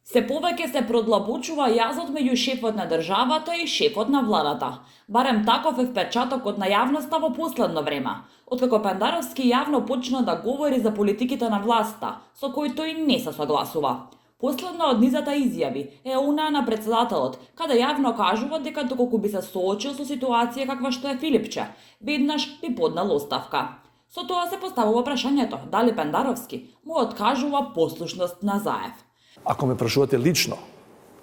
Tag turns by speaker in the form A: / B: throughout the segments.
A: Се повеќе се продлабочува јазот меѓу шефот на државата и шефот на владата. Барем таков е впечатокот на јавноста во последно време, откако Пендаровски јавно почна да говори за политиките на власта, со кои тој не се согласува. Последна од низата изјави е онаа на председателот, каде јавно кажува дека доколку би се соочил со ситуација каква што е Филипче, веднаш би поднел оставка. Со тоа се поставува прашањето дали Пендаровски му откажува послушност на Заев.
B: Ако ме прашувате лично,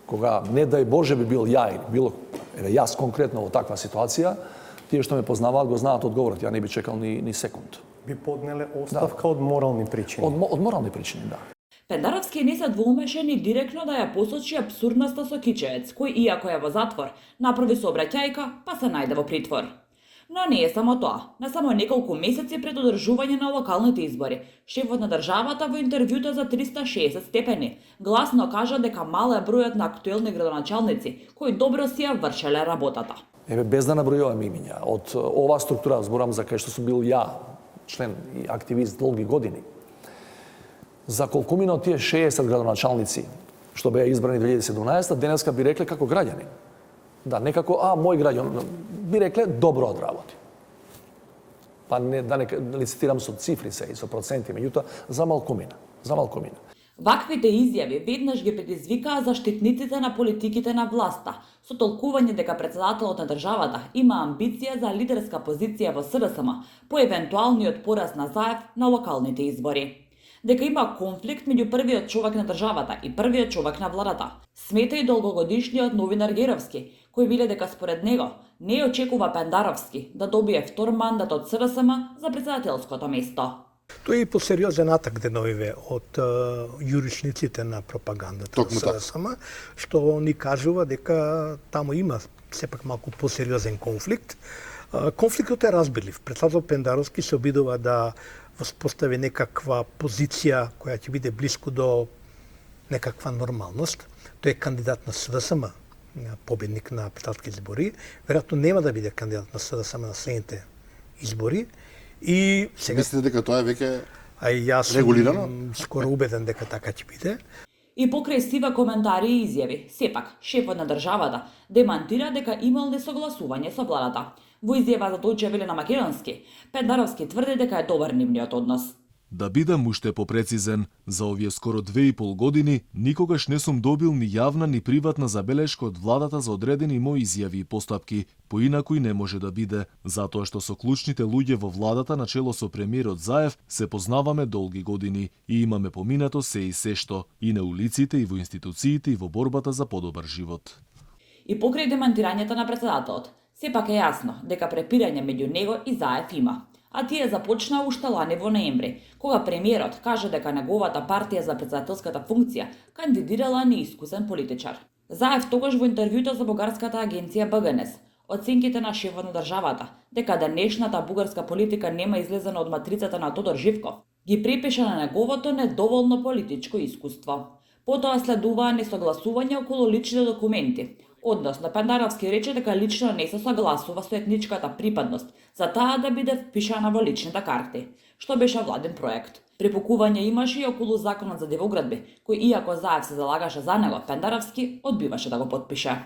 B: кога не дај Боже би бил ја или било јас конкретно во таква ситуација, тие што ме познаваат го знаат одговорот, ја не би чекал ни секунд.
C: Би поднеле оставка од морални причини.
B: Од морални причини, да.
A: Пендаровски не се двоумеше ни директно да ја посочи апсурдноста со Кичеец, кој иако е во затвор, направи сообраќајка, па се најде во притвор. Но не е само тоа. На само неколку месеци пред одржување на локалните избори, шефот на државата во интервјута за 360 степени гласно кажа дека мал е бројот на актуелни градоначалници кои добро си ја вршеле работата.
B: Без да набројувам имиња, од оваа структура, зборам за кај што сум бил ја, член и активист долги години, за колкумина од тие 60 градоначалници што беа избрани 2017, денеска би рекле како граѓани. Да, некако, мој граѓан, би рекле, добро одработи. Па не, да не лицитирам со цифри се и со проценти, меѓутоа, за малкумина.
A: Ваквите изјави веднаш ги предизвикаа заштитниците на политиките на власта, со толкување дека председателот на државата има амбиција за лидерска позиција во СДСМ по евентуалниот пораз на Заев на локалните избори. Дека има конфликт меѓу првиот човек на државата и првиот човек на владата. Смета и долгогодишниот новинар Геровски, кој биле дека според него не очекува Пендаровски да добие втор мандат од СДСМ за председателското место.
D: Тој е посериозен атак деновиве од јуричниците на пропагандата на СДСМ, што ни кажува дека таму има сепак малку посериозен конфликт. Конфликтот е разбирлив. Председател Пендаровски се обидува да воспостави некаква позиција која ќе биде блиску до некаква нормалност. Тој е кандидат на СДСМ, победник на председателски избори. Веројатно нема да биде кандидат на СДСМ на следните избори. И сега
E: мислите дека тоа е веќе
D: јас
E: регулирано?
D: Скоро убеден дека така ќе биде.
A: И покрај сива коментари и изјави, сепак, шефот на државата демантира дека имал несогласување со владата. Во изјава за Дојче Веле на македонски, Пендаровски тврди дека е добар нивниот однос.
F: Да бидам уште попрецизен, за овие скоро 2,5 години никогаш не сум добил ни јавна ни приватна забелешка од владата за одредени мои изјави и постапки, поинаку и не може да биде, затоа што со клучните луѓе во владата начело со премиерот Заев се познаваме долги години и имаме поминато се и се што, и на улиците, и во институциите, и во борбата за подобар живот.
A: И покрај демантирањето на председателот, сепак е јасно дека препирање меѓу него и Заев има. А тие започнаа уште лани во ноември, кога премиерот кажа дека неговата партија за председателската функција кандидирала неискусен политичар. Заев тогаш во интервјуто за бугарската агенција БГНС оценките на шефот на државата дека денешната бугарска политика нема излезена од матрицата на Тодор Живков ги припиша на неговото недоволно политичко искуство. Потоа следуваа несогласување околу личните документи. Односно, Пендаровски рече дека лично не се согласува со етничката припадност за таа да биде впишана во личните карти, што беше владен проект. Препукување имаше и околу законот за девоградби, кој иако Заев се залагаше за него, Пендаровски одбиваше да го потпише.